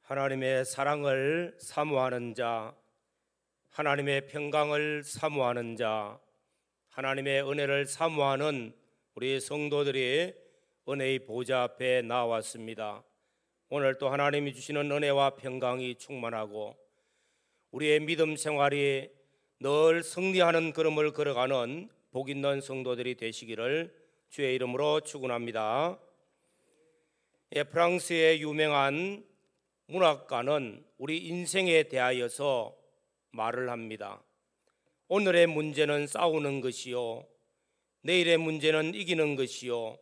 하나님의 사랑을 사모하는 자, 하나님의 평강을 사모하는 자, 하나님의 은혜를 사모하는 우리 성도들이 은혜의 보좌 앞에 나왔습니다. 오늘 또 하나님이 주시는 은혜와 평강이 충만하고 우리의 믿음 생활이 늘 승리하는 걸음을 걸어가는 복 있는 성도들이 되시기를 주의 이름으로 축원합니다. 프랑스의 유명한 문학가는 우리 인생에 대하여서 말을 합니다. 오늘의 문제는 싸우는 것이요, 내일의 문제는 이기는 것이요,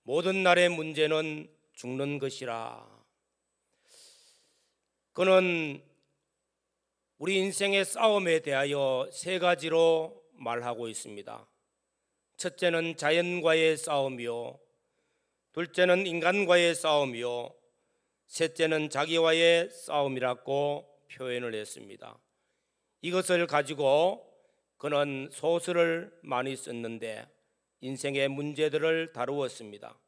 모든 날의 문제는 죽는 것이라. 그는 우리 인생의 싸움에 대하여 세 가지로 말하고 있습니다. 첫째는 자연과의 싸움이요, 둘째는 인간과의 싸움이요, 셋째는 자기와의 싸움이라고 표현을 했습니다. 이것을 가지고 그는 소설을 많이 썼는데 인생의 문제들을 다루었습니다.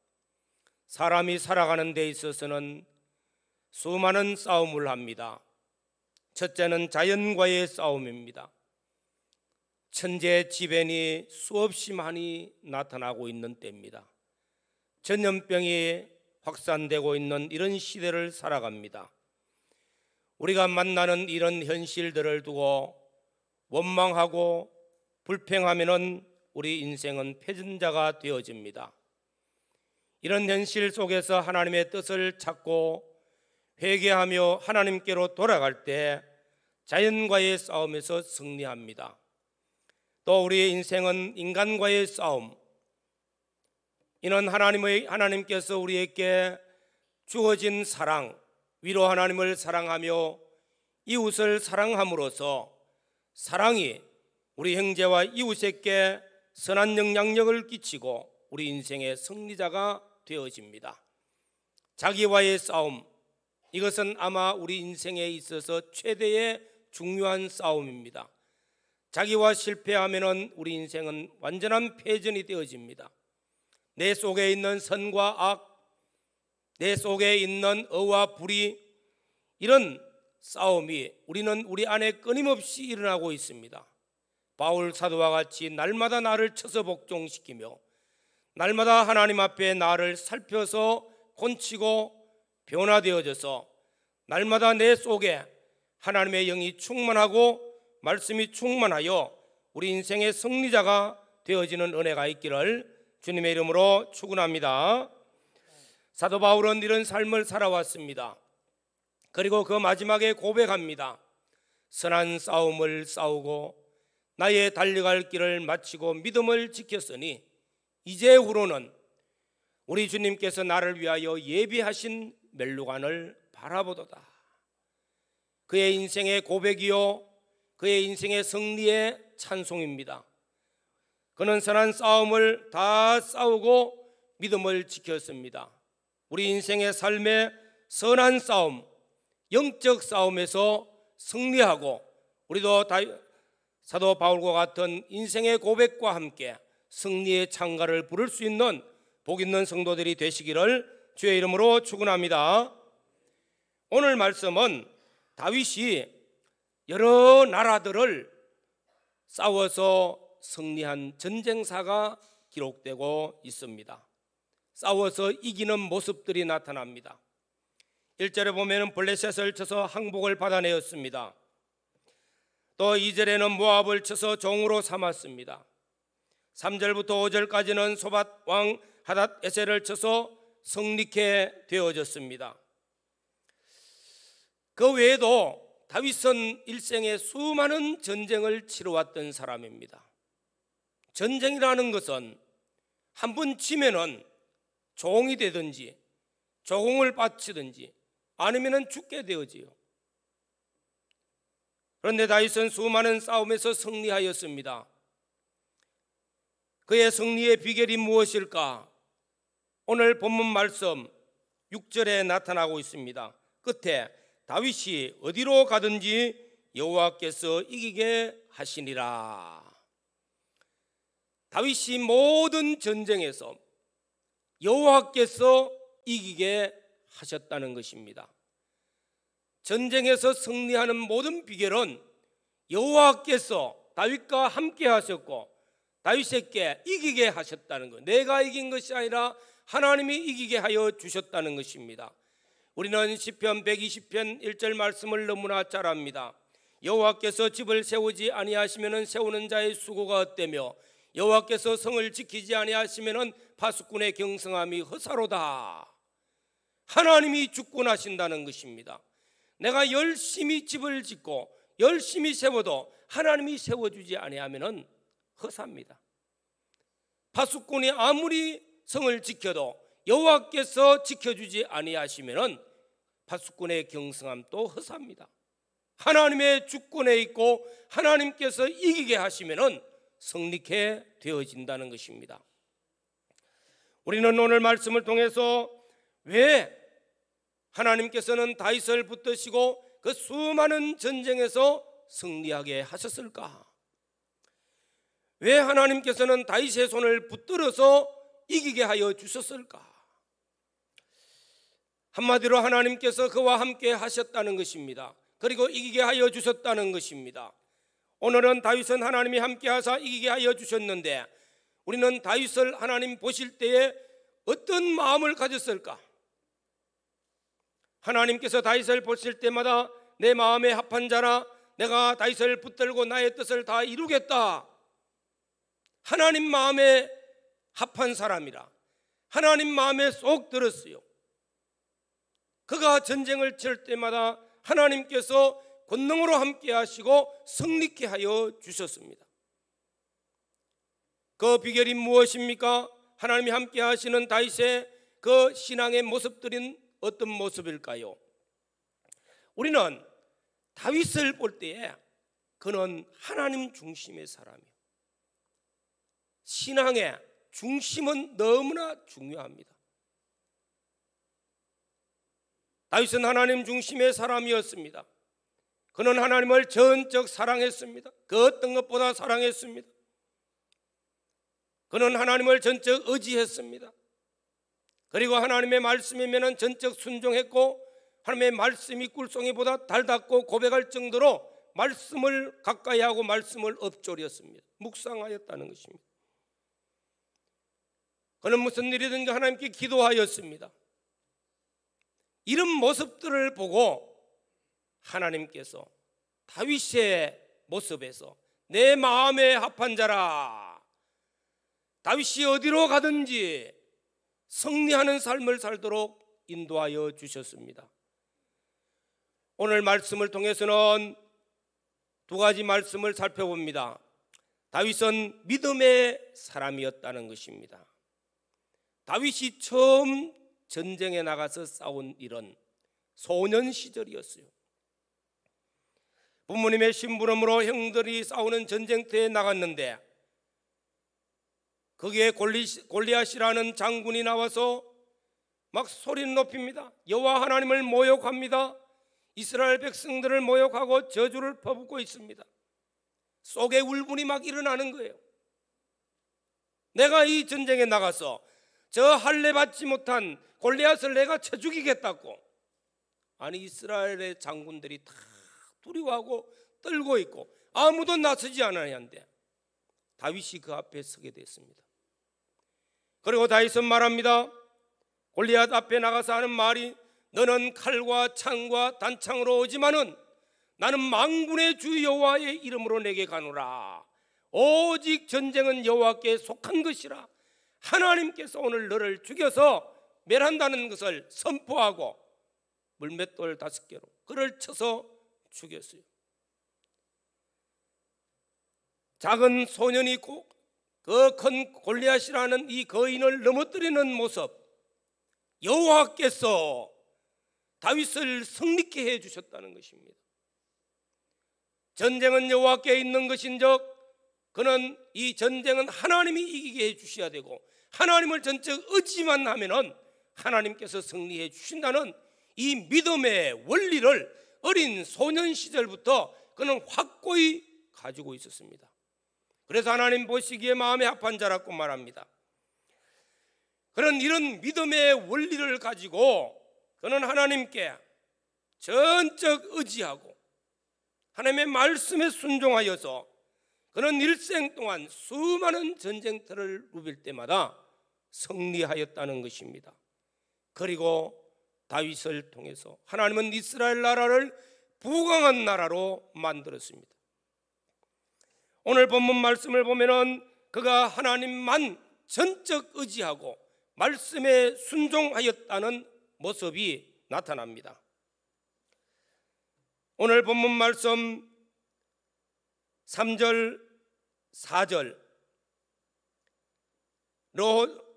사람이 살아가는 데 있어서는 수많은 싸움을 합니다. 첫째는 자연과의 싸움입니다. 천재지변이 수없이 많이 나타나고 있는 때입니다. 전염병이 확산되고 있는 이런 시대를 살아갑니다. 우리가 만나는 이런 현실들을 두고 원망하고 불평하면은 우리 인생은 패전자가 되어집니다. 이런 현실 속에서 하나님의 뜻을 찾고 회개하며 하나님께로 돌아갈 때 자연과의 싸움에서 승리합니다. 또 우리의 인생은 인간과의 싸움, 이는 하나님께서 우리에게 주어진 사랑, 위로 하나님을 사랑하며 이웃을 사랑함으로써 사랑이 우리 형제와 이웃에게 선한 영향력을 끼치고 우리 인생의 승리자가 되어집니다. 자기와의 싸움, 이것은 아마 우리 인생에 있어서 최대의 중요한 싸움입니다. 자기와 실패하면 우리 인생은 완전한 패전이 되어집니다. 내 속에 있는 선과 악, 내 속에 있는 의와 불의, 이런 싸움이 우리는 우리 안에 끊임없이 일어나고 있습니다. 바울 사도와 같이 날마다 나를 쳐서 복종시키며 날마다 하나님 앞에 나를 살펴서 곤치고 변화되어져서 날마다 내 속에 하나님의 영이 충만하고 말씀이 충만하여 우리 인생의 승리자가 되어지는 은혜가 있기를 주님의 이름으로 축원합니다. 사도 바울은 이런 삶을 살아왔습니다. 그리고 그 마지막에 고백합니다. 선한 싸움을 싸우고 나의 달려갈 길을 마치고 믿음을 지켰으니 이제후로는 우리 주님께서 나를 위하여 예비하신 멸류관을 바라보도다. 그의 인생의 고백이요, 그의 인생의 승리의 찬송입니다. 그는 선한 싸움을 다 싸우고 믿음을 지켰습니다. 우리 인생의 삶의 선한 싸움, 영적 싸움에서 승리하고 우리도 사도 바울과 같은 인생의 고백과 함께 승리의 창가를 부를 수 있는 복 있는 성도들이 되시기를 주의 이름으로 축원합니다. 오늘 말씀은 다윗이 여러 나라들을 싸워서 승리한 전쟁사가 기록되고 있습니다. 싸워서 이기는 모습들이 나타납니다. 1절에 보면 블레셋을 쳐서 항복을 받아내었습니다. 또 2절에는 모압을 쳐서 종으로 삼았습니다. 3절부터 5절까지는 소밧 왕 하닷 에셀을 쳐서 승리케 되어졌습니다. 그 외에도 다윗은 일생에 수많은 전쟁을 치러왔던 사람입니다. 전쟁이라는 것은 한 번 치면은 종이 되든지 조공을 바치든지 아니면은 죽게 되어지요. 그런데 다윗은 수많은 싸움에서 승리하였습니다. 그의 승리의 비결이 무엇일까? 오늘 본문 말씀 6절에 나타나고 있습니다. 끝에 다윗이 어디로 가든지 여호와께서 이기게 하시니라. 다윗이 모든 전쟁에서 여호와께서 이기게 하셨다는 것입니다. 전쟁에서 승리하는 모든 비결은 여호와께서 다윗과 함께 하셨고 다윗에게 이기게 하셨다는 것. 내가 이긴 것이 아니라 하나님이 이기게 하여 주셨다는 것입니다. 우리는 시편 120편 1절 말씀을 너무나 잘 압니다. 여호와께서 집을 세우지 아니하시면 세우는 자의 수고가 헛되며 여호와께서 성을 지키지 아니하시면 파수꾼의 경성함이 허사로다. 하나님이 주권하신다는 것입니다. 내가 열심히 집을 짓고 열심히 세워도 하나님이 세워주지 아니하면 허사입니다. 파수꾼이 아무리 성을 지켜도 여호와께서 지켜주지 아니하시면 파수꾼의 경성함도 허사입니다. 하나님의 주권에 있고 하나님께서 이기게 하시면 성리케 되어진다는 것입니다. 우리는 오늘 말씀을 통해서 왜 하나님께서는 다윗을 붙드시고 그 수많은 전쟁에서 승리하게 하셨을까? 왜 하나님께서는 다윗의 손을 붙들어서 이기게 하여 주셨을까? 한마디로 하나님께서 그와 함께 하셨다는 것입니다. 그리고 이기게 하여 주셨다는 것입니다. 오늘은 다윗은 하나님이 함께 하사 이기게 하여 주셨는데 우리는 다윗을 하나님 보실 때에 어떤 마음을 가졌을까? 하나님께서 다윗을 보실 때마다 내 마음에 합한 자라, 내가 다윗을 붙들고 나의 뜻을 다 이루겠다. 하나님 마음에 합한 사람이라 하나님 마음에 쏙 들었어요. 그가 전쟁을 칠 때마다 하나님께서 권능으로 함께 하시고 승리케 하여 주셨습니다. 그 비결이 무엇입니까? 하나님이 함께 하시는 다윗의 그 신앙의 모습들은 어떤 모습일까요? 우리는 다윗을 볼 때에 그는 하나님 중심의 사람이에요. 신앙의 중심은 너무나 중요합니다. 다윗은 하나님 중심의 사람이었습니다. 그는 하나님을 전적 사랑했습니다. 그 어떤 것보다 사랑했습니다. 그는 하나님을 전적 의지했습니다. 그리고 하나님의 말씀이면 전적 순종했고 하나님의 말씀이 꿀송이보다 달답고 고백할 정도로 말씀을 가까이 하고 말씀을 엎조렸습니다. 묵상하였다는 것입니다. 그는 무슨 일이든지 하나님께 기도하였습니다. 이런 모습들을 보고 하나님께서 다윗의 모습에서 내 마음에 합한 자라, 다윗이 어디로 가든지 승리하는 삶을 살도록 인도하여 주셨습니다. 오늘 말씀을 통해서는 두 가지 말씀을 살펴봅니다. 다윗은 믿음의 사람이었다는 것입니다. 다윗이 처음 전쟁에 나가서 싸운 일은 소년 시절이었어요. 부모님의 심부름으로 형들이 싸우는 전쟁터에 나갔는데 거기에 골리앗이라는 장군이 나와서 막 소리를 높입니다. 여호와 하나님을 모욕합니다. 이스라엘 백성들을 모욕하고 저주를 퍼붓고 있습니다. 속에 울분이 막 일어나는 거예요. 내가 이 전쟁에 나가서 저 할례 받지 못한 골리앗을 내가 쳐 죽이겠다고. 아니 이스라엘의 장군들이 다 두려워하고 떨고 있고 아무도 나서지 않았는데 다윗이 그 앞에 서게 됐습니다. 그리고 다윗은 말합니다. 골리앗 앞에 나가서 하는 말이 너는 칼과 창과 단창으로 오지만은 나는 만군의 주 여호와의 이름으로 내게 가노라. 오직 전쟁은 여호와께 속한 것이라. 하나님께서 오늘 너를 죽여서 멸한다는 것을 선포하고 물맷돌 5개로 그를 쳐서 죽였어요. 작은 소년이 그 큰 골리앗이라는 이 거인을 넘어뜨리는 모습, 여호와께서 다윗을 승리케 해 주셨다는 것입니다. 전쟁은 여호와께 있는 것인즉 그는 이 전쟁은 하나님이 이기게 해 주셔야 되고 하나님을 전적 의지만 하면은 하나님께서 승리해 주신다는 이 믿음의 원리를 어린 소년 시절부터 그는 확고히 가지고 있었습니다. 그래서 하나님 보시기에 마음에 합한 자라고 말합니다. 그런 이런 믿음의 원리를 가지고 그는 하나님께 전적 의지하고 하나님의 말씀에 순종하여서 그는 일생 동안 수많은 전쟁터를 누빌 때마다 승리하였다는 것입니다. 그리고 다윗을 통해서 하나님은 이스라엘 나라를 부강한 나라로 만들었습니다. 오늘 본문 말씀을 보면은 그가 하나님만 전적 의지하고 말씀에 순종하였다는 모습이 나타납니다. 오늘 본문 말씀 3절 4절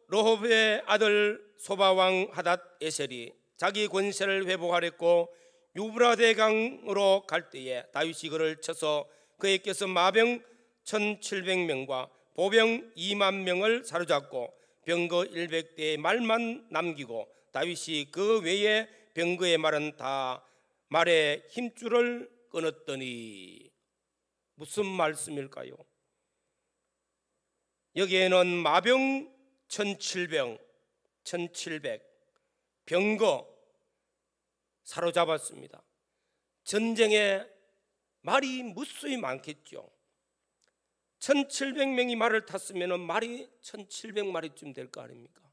르홉의 아들 소바왕 하닷 에셀이 자기 권세를 회복하랬고 유브라데강으로 갈 때에 다윗이 그를 쳐서 그에게서 마병 1700명과 보병 2만 명을 사로잡고 병거 100대의 말만 남기고 다윗이 그 외에 병거의 말은 다 말의 힘줄을 끊었더니. 무슨 말씀일까요? 여기에는 마병 1700 병거 사로잡았습니다. 전쟁에 말이 무수히 많겠죠. 1700명이 말을 탔으면 말이 1700마리쯤 될 거 아닙니까?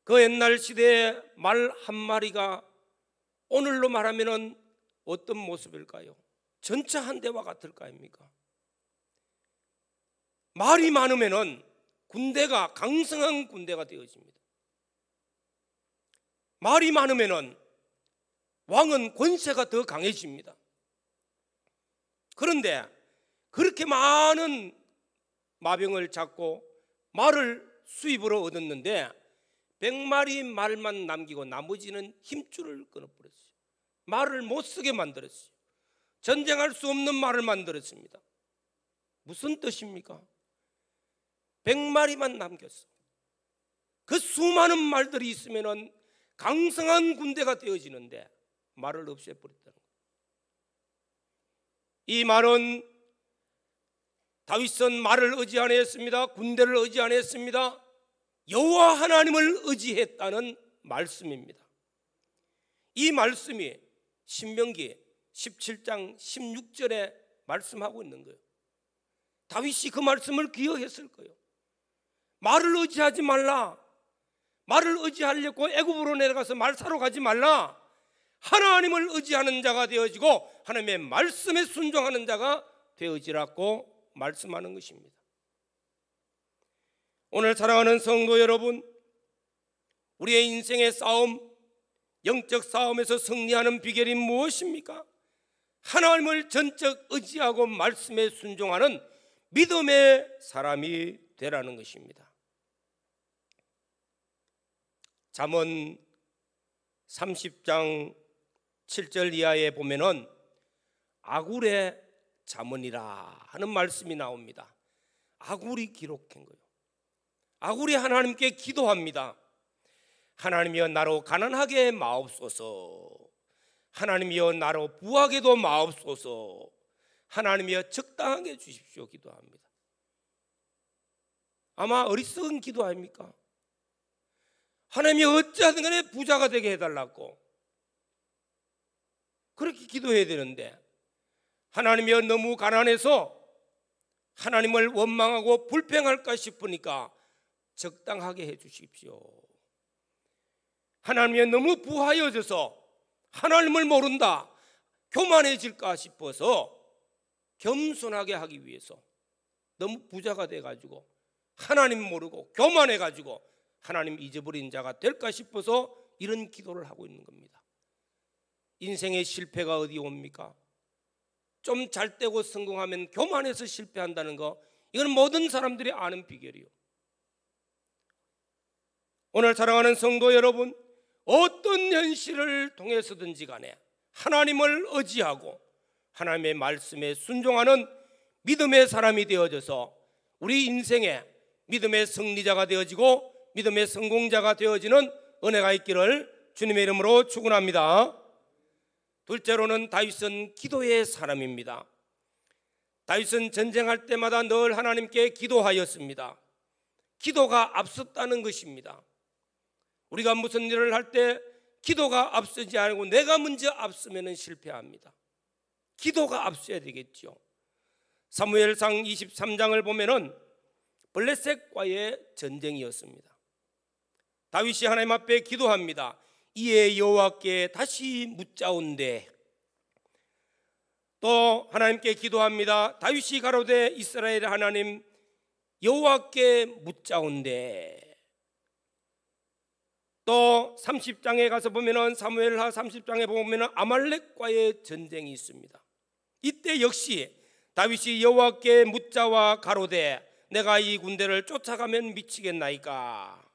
그 옛날 시대에 말 한 마리가 오늘로 말하면 어떤 모습일까요? 전차 한 대와 같을 거 아닙니까? 말이 많으면 군대가 강성한 군대가 되어집니다. 말이 많으면 왕은 권세가 더 강해집니다. 그런데 그렇게 많은 마병을 잡고 말을 수입으로 얻었는데 100마리 말만 남기고 나머지는 힘줄을 끊어버렸어요. 말을 못 쓰게 만들었어요. 전쟁할 수 없는 말을 만들었습니다. 무슨 뜻입니까? 100마리만 남겼어. 그 수많은 말들이 있으면 강성한 군대가 되어지는데 말을 없애버렸다는 거예요. 이 말은 다윗은 말을 의지 안 했습니다. 군대를 의지 안 했습니다. 여호와 하나님을 의지했다는 말씀입니다. 이 말씀이 신명기 17장 16절에 말씀하고 있는 거예요. 다윗이 그 말씀을 기억했을 거예요. 말을 의지하지 말라. 말을 의지하려고 애굽으로 내려가서 말 사러 가지 말라. 하나님을 의지하는 자가 되어지고 하나님의 말씀에 순종하는 자가 되어지라고 말씀하는 것입니다. 오늘 사랑하는 성도 여러분, 우리의 인생의 싸움, 영적 싸움에서 승리하는 비결이 무엇입니까? 하나님을 전적 의지하고 말씀에 순종하는 믿음의 사람이 되라는 것입니다. 잠언 30장 7절 이하에 보면은 아굴의 잠언이라 하는 말씀이 나옵니다. 아굴이 기록한 거예요. 아굴이 하나님께 기도합니다. 하나님이여 나로 가난하게 마옵소서. 하나님이여 나로 부하게도 마옵소서. 하나님이여 적당하게 주십시오 기도합니다. 아마 어리석은 기도 아닙니까? 하나님이 어찌하든 간에 부자가 되게 해달라고 그렇게 기도해야 되는데 하나님이여 너무 가난해서 하나님을 원망하고 불평할까 싶으니까 적당하게 해주십시오. 하나님이여 너무 부하여져서 하나님을 모른다 교만해질까 싶어서 겸손하게 하기 위해서 너무 부자가 돼가지고 하나님 모르고 교만해가지고 하나님 잊어버린 자가 될까 싶어서 이런 기도를 하고 있는 겁니다. 인생의 실패가 어디 옵니까? 좀 잘 되고 성공하면 교만해서 실패한다는 거, 이건 모든 사람들이 아는 비결이요. 오늘 사랑하는 성도 여러분, 어떤 현실을 통해서든지 간에 하나님을 의지하고 하나님의 말씀에 순종하는 믿음의 사람이 되어져서 우리 인생에 믿음의 승리자가 되어지고 믿음의 성공자가 되어지는 은혜가 있기를 주님의 이름으로 축원합니다. 둘째로는 다윗은 기도의 사람입니다. 다윗은 전쟁할 때마다 늘 하나님께 기도하였습니다. 기도가 앞섰다는 것입니다. 우리가 무슨 일을 할 때 기도가 앞서지 않고 내가 먼저 앞서면 실패합니다. 기도가 앞서야 되겠죠. 사무엘상 23장을 보면은 블레셋과의 전쟁이었습니다. 다윗이 하나님 앞에 기도합니다. 이에 여호와께 다시 묻자온대. 또 하나님께 기도합니다. 다윗이 가로되 이스라엘 하나님 여호와께 묻자온대. 또 30장에 가서 보면은 사무엘하 30장에 보면은 아말렉과의 전쟁이 있습니다. 이때 역시 다윗이 여호와께 묻자와 가로되 내가 이 군대를 쫓아가면 미치겠나이까.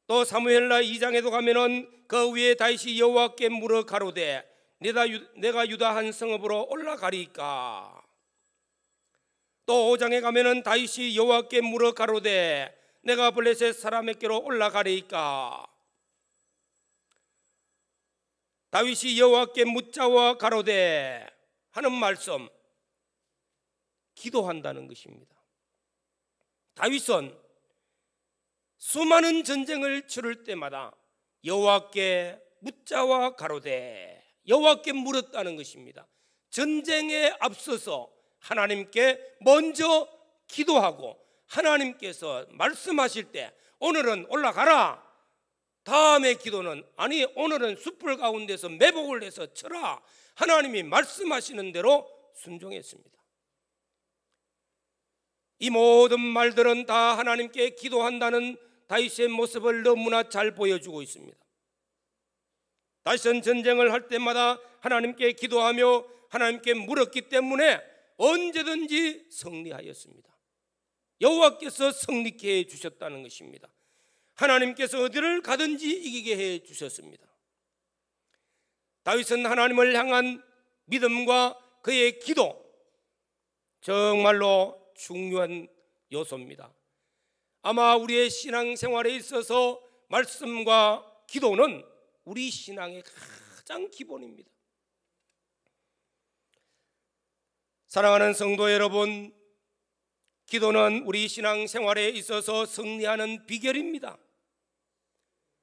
또 사무엘하 2장에도 가면은 그 위에 다윗이 여호와께 물어 가로되 내가 유다 한 성읍으로 올라가리까. 또 5장에 가면은 다윗이 여호와께 물어 가로되 내가 블레셋 사람에게로 올라가리까. 다윗이 여호와께 묻자와 가로되 하는 말씀, 기도한다는 것입니다. 다윗은 수많은 전쟁을 치를 때마다 여호와께 묻자와 가로되 여호와께 물었다는 것입니다. 전쟁에 앞서서 하나님께 먼저 기도하고 하나님께서 말씀하실 때 오늘은 올라가라, 다음에 기도는 아니 오늘은 숯불 가운데서 매복을 해서 쳐라, 하나님이 말씀하시는 대로 순종했습니다. 이 모든 말들은 다 하나님께 기도한다는 다윗의 모습을 너무나 잘 보여주고 있습니다. 다윗은 전쟁을 할 때마다 하나님께 기도하며 하나님께 물었기 때문에 언제든지 승리하였습니다. 여호와께서 승리케 해 주셨다는 것입니다. 하나님께서 어디를 가든지 이기게 해 주셨습니다. 다윗은 하나님을 향한 믿음과 그의 기도, 정말로 중요한 요소입니다. 아마 우리의 신앙생활에 있어서 말씀과 기도는 우리 신앙의 가장 기본입니다. 사랑하는 성도 여러분, 기도는 우리 신앙생활에 있어서 승리하는 비결입니다.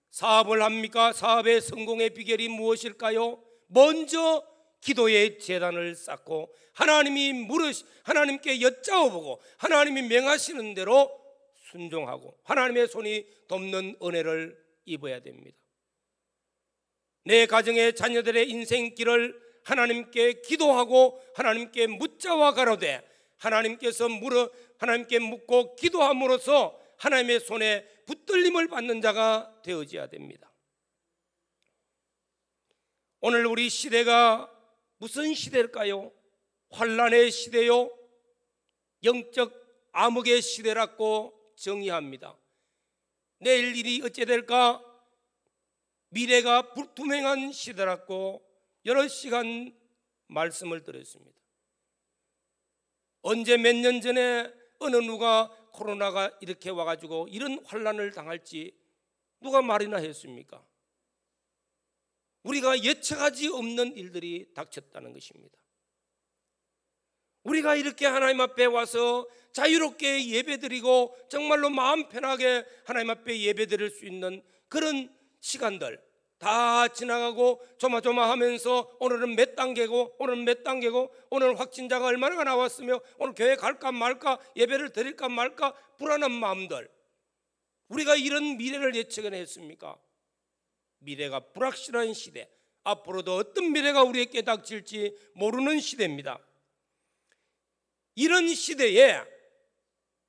사업을 합니까? 사업의 성공의 비결이 무엇일까요? 먼저 기도의 제단을 쌓고 하나님께 여짜오보고 하나님이 명하시는 대로 순종하고 하나님의 손이 돕는 은혜를 입어야 됩니다. 내 가정의 자녀들의 인생길을 하나님께 기도하고 하나님께 묻자와 가로되 하나님께 묻고 기도함으로써 하나님의 손에 붙들림을 받는 자가 되어져야 됩니다. 오늘 우리 시대가 무슨 시대일까요? 환란의 시대요, 영적 암흑의 시대라고 정의합니다. 내일 일이 어찌 될까? 미래가 불투명한 시대라고 여러 시간 말씀을 드렸습니다. 언제 몇 년 전에 어느 누가 코로나가 이렇게 와가지고 이런 환란을 당할지 누가 말이나 했습니까? 우리가 예측하지 없는 일들이 닥쳤다는 것입니다. 우리가 이렇게 하나님 앞에 와서 자유롭게 예배드리고 정말로 마음 편하게 하나님 앞에 예배드릴 수 있는 그런 시간들 다 지나가고 조마조마하면서 오늘은 몇 단계고 오늘은 몇 단계고 오늘 확진자가 얼마나 나왔으며 오늘 교회 갈까 말까 예배를 드릴까 말까 불안한 마음들, 우리가 이런 미래를 예측은 했습니까? 미래가 불확실한 시대, 앞으로도 어떤 미래가 우리에게 닥칠지 모르는 시대입니다. 이런 시대에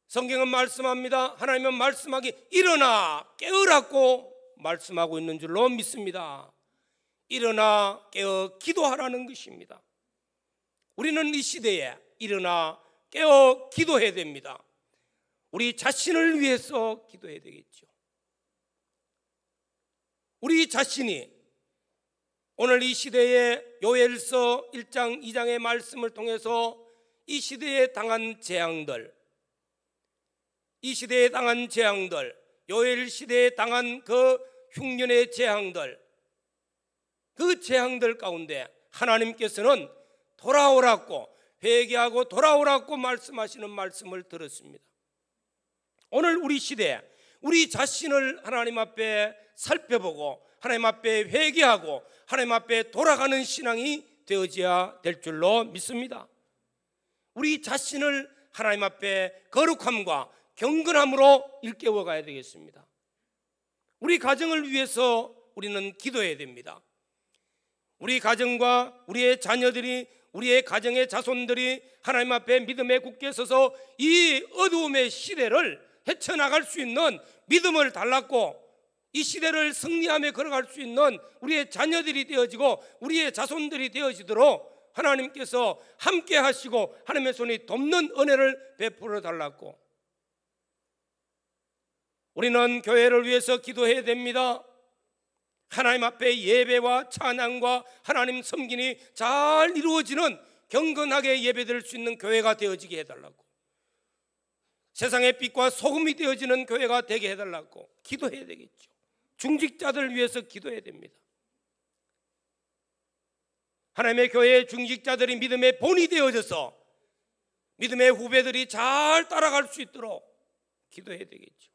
성경은 말씀합니다. 하나님은 말씀하기 일어나 깨어라고 말씀하고 있는 줄로 믿습니다. 일어나 깨어 기도하라는 것입니다. 우리는 이 시대에 일어나 깨어 기도해야 됩니다. 우리 자신을 위해서 기도해야 되겠죠. 우리 자신이 오늘 이 시대에 요엘서 1장 2장의 말씀을 통해서 이 시대에 당한 재앙들, 이 시대에 당한 재앙들, 요엘 시대에 당한 그 흉년의 재앙들, 그 재앙들 가운데 하나님께서는 돌아오라고, 회개하고 돌아오라고 말씀하시는 말씀을 들었습니다. 오늘 우리 시대에 우리 자신을 하나님 앞에 살펴보고 하나님 앞에 회개하고 하나님 앞에 돌아가는 신앙이 되어져야 될 줄로 믿습니다. 우리 자신을 하나님 앞에 거룩함과 경건함으로 일깨워 가야 되겠습니다. 우리 가정을 위해서 우리는 기도해야 됩니다. 우리 가정과 우리의 자녀들이, 우리의 가정의 자손들이 하나님 앞에 믿음에 굳게 서서 이 어두움의 시대를 헤쳐나갈 수 있는 믿음을 달랐고 이 시대를 승리하며 걸어갈 수 있는 우리의 자녀들이 되어지고 우리의 자손들이 되어지도록 하나님께서 함께 하시고 하나님의 손이 돕는 은혜를 베풀어 달랐고, 우리는 교회를 위해서 기도해야 됩니다. 하나님 앞에 예배와 찬양과 하나님 섬김이 잘 이루어지는 경건하게 예배드릴 수 있는 교회가 되어지게 해달라고, 세상의 빛과 소금이 되어지는 교회가 되게 해달라고 기도해야 되겠죠. 중직자들을 위해서 기도해야 됩니다. 하나님의 교회의 중직자들이 믿음의 본이 되어져서 믿음의 후배들이 잘 따라갈 수 있도록 기도해야 되겠죠.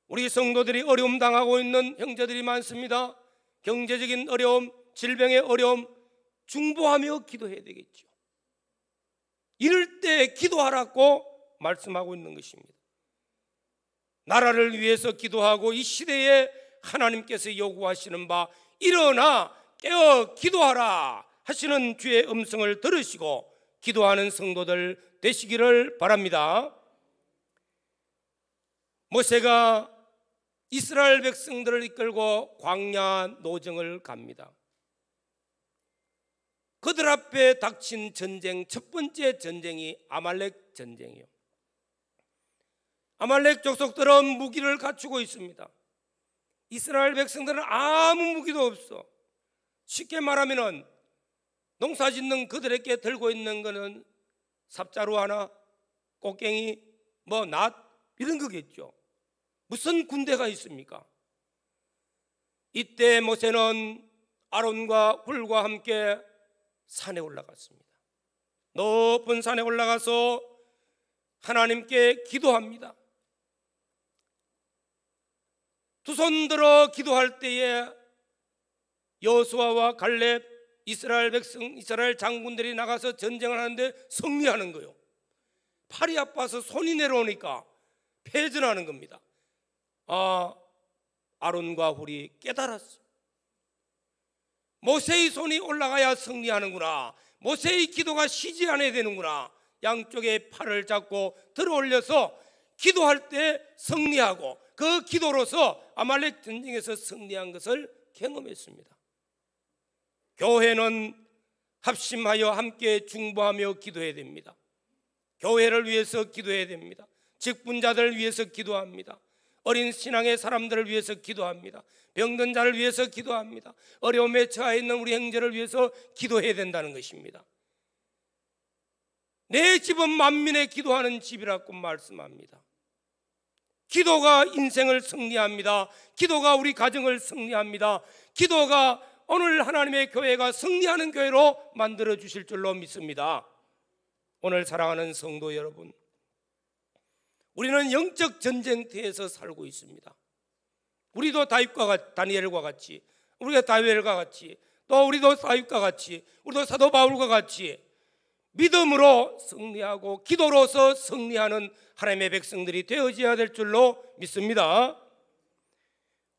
우리 성도들이 어려움 당하고 있는 형제들이 많습니다. 경제적인 어려움, 질병의 어려움, 중보하며 기도해야 되겠죠. 이럴 때 기도하라고 말씀하고 있는 것입니다. 나라를 위해서 기도하고 이 시대에 하나님께서 요구하시는 바 일어나 깨어 기도하라 하시는 주의 음성을 들으시고 기도하는 성도들 되시기를 바랍니다. 모세가 이스라엘 백성들을 이끌고 광야 노정을 갑니다. 그들 앞에 닥친 전쟁, 첫 번째 전쟁이 아말렉 전쟁이요. 아말렉 족속들은 무기를 갖추고 있습니다. 이스라엘 백성들은 아무 무기도 없어. 쉽게 말하면 농사 짓는 그들에게 들고 있는 것은 삽자루 하나, 꽃갱이, 낫 이런 거겠죠. 무슨 군대가 있습니까? 이때 모세는 아론과 훌과 함께 산에 올라갔습니다. 높은 산에 올라가서 하나님께 기도합니다. 두 손 들어 기도할 때에 여호수아와 갈렙, 이스라엘 백성, 이스라엘 장군들이 나가서 전쟁을 하는데 승리하는 거예요. 팔이 아파서 손이 내려오니까 패전하는 겁니다. 아론과 훌이 깨달았어요. 모세의 손이 올라가야 승리하는구나. 모세의 기도가 쉬지 않아야 되는구나. 양쪽에 팔을 잡고 들어 올려서 기도할 때 승리하고 그 기도로서 아말렉 전쟁에서 승리한 것을 경험했습니다. 교회는 합심하여 함께 중보하며 기도해야 됩니다. 교회를 위해서 기도해야 됩니다. 직분자들을 위해서 기도합니다. 어린 신앙의 사람들을 위해서 기도합니다. 병든 자를 위해서 기도합니다. 어려움에 처해 있는 우리 형제를 위해서 기도해야 된다는 것입니다. 내 집은 만민의 기도하는 집이라고 말씀합니다. 기도가 인생을 승리합니다. 기도가 우리 가정을 승리합니다. 기도가 오늘 하나님의 교회가 승리하는 교회로 만들어 주실 줄로 믿습니다. 오늘 사랑하는 성도 여러분, 우리는 영적 전쟁터에서 살고 있습니다. 우리도 다니엘과 같이, 우리가 다니엘과 같이, 또 우리도 다윗과 같이, 우리도 사도 바울과 같이 믿음으로 승리하고 기도로서 승리하는 하나님의 백성들이 되어져야 될 줄로 믿습니다.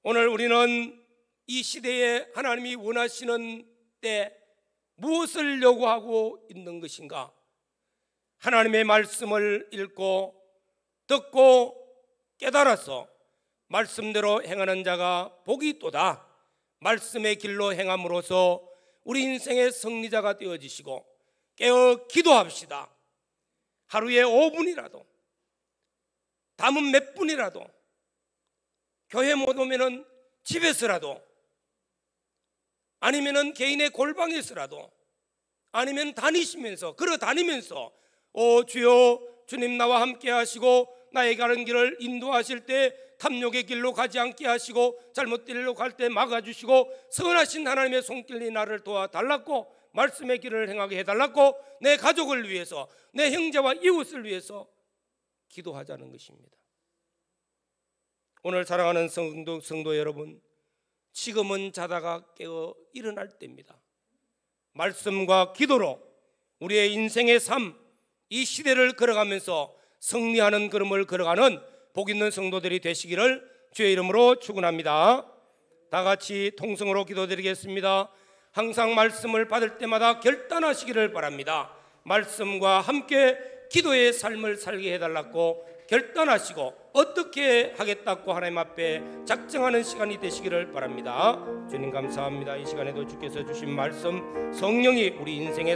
오늘 우리는 이 시대에 하나님이 원하시는 때 무엇을 요구하고 있는 것인가? 하나님의 말씀을 읽고 듣고 깨달아서 말씀대로 행하는 자가 복이 또다. 말씀의 길로 행함으로써 우리 인생의 승리자가 되어지시고 깨어 기도합시다. 하루에 5분이라도, 담은 몇 분이라도, 교회 못 오면은 집에서라도, 아니면은 개인의 골방에서라도, 아니면 다니시면서, 걸어 다니면서 주여 주님 나와 함께 하시고 나의 가는 길을 인도하실 때 탐욕의 길로 가지 않게 하시고 잘못된 길로 갈 때 막아주시고 선하신 하나님의 손길이 나를 도와달라고 말씀의 길을 행하게 해달라고 내 가족을 위해서 내 형제와 이웃을 위해서 기도하자는 것입니다. 오늘 사랑하는 성도 여러분, 지금은 자다가 깨어 일어날 때입니다. 말씀과 기도로 우리의 인생의 삶, 이 시대를 걸어가면서 승리하는 걸음을 걸어가는 복 있는 성도들이 되시기를 주의 이름으로 축원합니다. 다 같이 통성으로 기도드리겠습니다. 항상 말씀을 받을 때마다 결단하시기를 바랍니다. 말씀과 함께 기도의 삶을 살게 해달라고 결단하시고 어떻게 하겠다고 하나님 앞에 작정하는 시간이 되시기를 바랍니다. 주님 감사합니다. 이 시간에도 주께서 주신 말씀, 성령이 우리 인생의